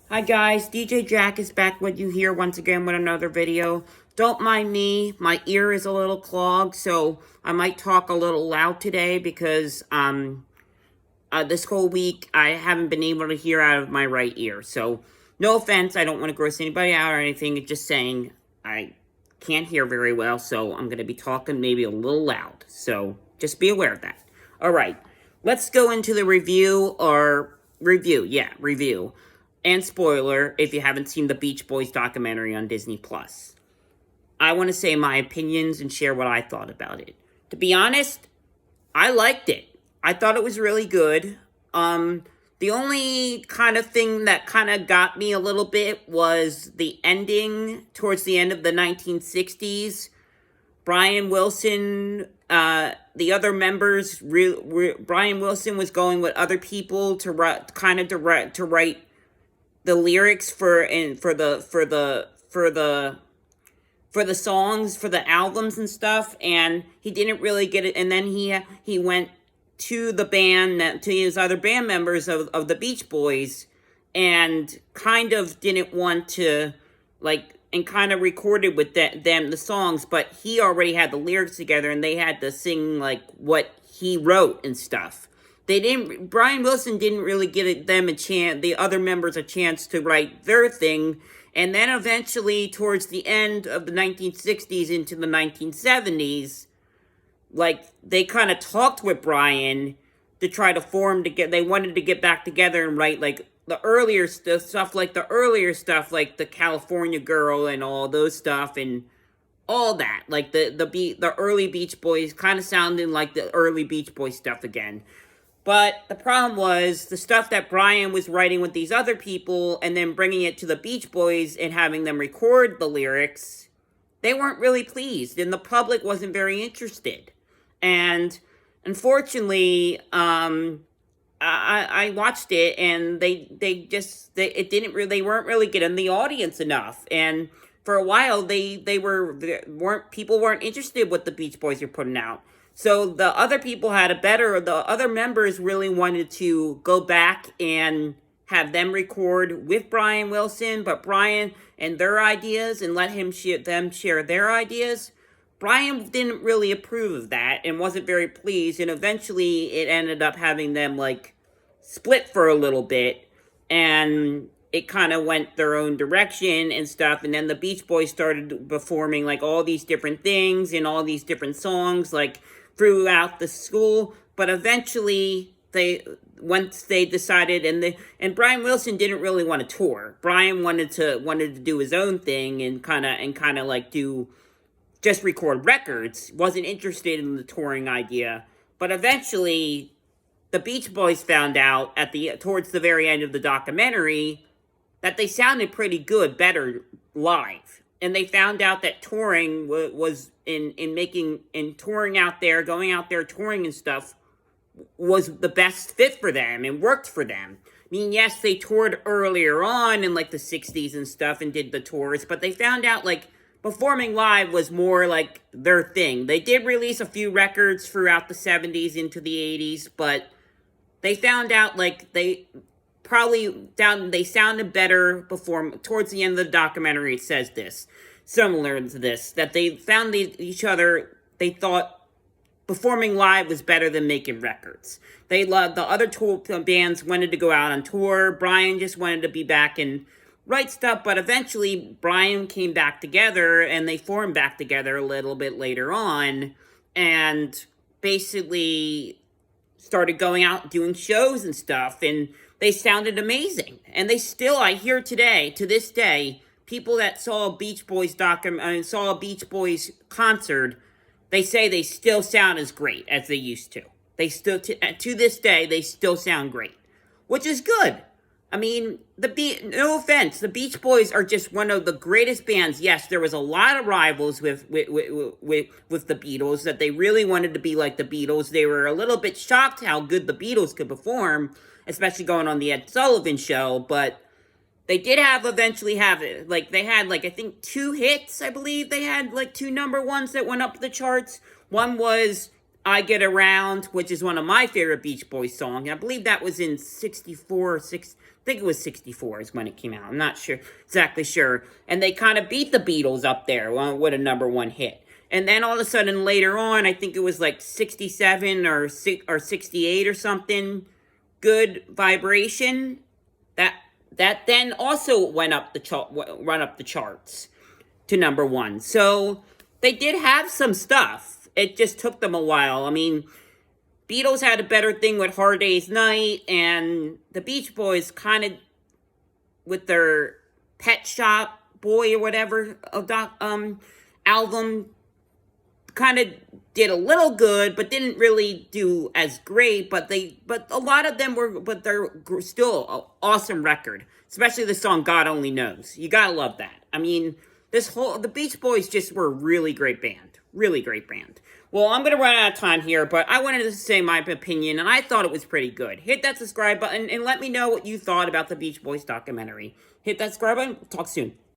Hi guys, DJ Jack is back with you here once again with another video. Don't mind me, my ear is a little clogged, so I might talk a little loud today because this whole week I haven't been able to hear out of my right ear. So no offense, I don't want to gross anybody out or anything. It's just saying I can't hear very well, so I'm going to be talking maybe a little loud. So just be aware of that. All right, let's go into the review and spoiler if you haven't seen the Beach Boys documentary on Disney Plus. I want to say my opinions and share what I thought about it. To be honest, I liked it. I thought it was really good. The only kind of thing that kind of got me a little bit was the ending towards the end of the 1960s. Brian Wilson, the other members, Brian Wilson was going with other people to write the lyrics for the songs for the albums and stuff, and he didn't really get it. And then he went to the band, to his other band members of the Beach Boys, and kind of didn't want to and kind of recorded with them the songs, but he already had the lyrics together and they had to sing like what he wrote and stuff. Brian Wilson didn't really give them a chance, the other members a chance to write their thing. And then eventually, towards the end of the 1960s into the 1970s, they kind of talked with Brian to try to they wanted to get back together and write the earlier stuff, like the California Girl and all those stuff and all that. Like the early Beach Boys kind of sounding like the early Beach Boys stuff again. But the problem was the stuff that Brian was writing with these other people and then bringing it to the Beach Boys and having them record the lyrics, they weren't really pleased and the public wasn't very interested. And unfortunately, I watched it and they weren't really getting the audience enough. And for a while, people weren't interested what the Beach Boys were putting out. So the other people the other members really wanted to go back and have them record with Brian Wilson, but Brian and their ideas and let them share their ideas. Brian didn't really approve of that and wasn't very pleased, and eventually it ended up having them split for a little bit, and it kind of went their own direction and stuff. And then the Beach Boys started performing all these different things and all these different songs throughout the school. But eventually once they decided, and Brian Wilson didn't really want to tour. Brian wanted to do his own thing and kind of do just record records. Wasn't interested in the touring idea. But eventually the Beach Boys found out towards the very end of the documentary that they sounded pretty good, better live. And they found out that touring was touring out there, going out there touring and stuff was the best fit for them and worked for them. I mean, yes, they toured earlier on in the 60s and stuff and did the tours, but they found out performing live was more their thing. They did release a few records throughout the 70s into the 80s, but they found out they sounded better towards the end of the documentary. It says this, similar to this, that they found each other, they thought performing live was better than making records. They loved the other tour bands wanted to go out on tour. Brian just wanted to be back and write stuff, but eventually Brian came back together and they formed back together a little bit later on and basically started going out doing shows and stuff, and they sounded amazing. And they still, I hear today, to this day, people that saw a Beach Boys concert, they say they still sound as great as they used to. They still, to this day, they still sound great, which is good. I mean, no offense, the Beach Boys are just one of the greatest bands. Yes, there was a lot of rivals with the Beatles, that they really wanted to be like the Beatles. They were a little bit shocked how good the Beatles could perform, especially going on the Ed Sullivan Show, but they did eventually have it. They had, I think 2 hits, I believe. They had, 2 number ones that went up the charts. One was I Get Around, which is one of my favorite Beach Boys songs. I believe that was in 64, I think it was 64 is when it came out. I'm not exactly sure. And they kind of beat the Beatles up there with a #1 hit. And then all of a sudden later on, I think it was like 67 or 68 or something, Good Vibration. That then also went up run up the charts to #1. So they did have some stuff. It just took them a while. I mean, Beatles had a better thing with Hard Day's Night, and the Beach Boys kind of with their Pet Shop Boy or whatever album kind of did a little good, but didn't really do as great. But a lot of them they're still an awesome record, especially the song "God Only Knows." You gotta love that. I mean, the Beach Boys just were a really great band, really great band. Well, I'm gonna run out of time here, but I wanted to say my opinion, and I thought it was pretty good. Hit that subscribe button and let me know what you thought about the Beach Boys documentary. Hit that subscribe button. Talk soon.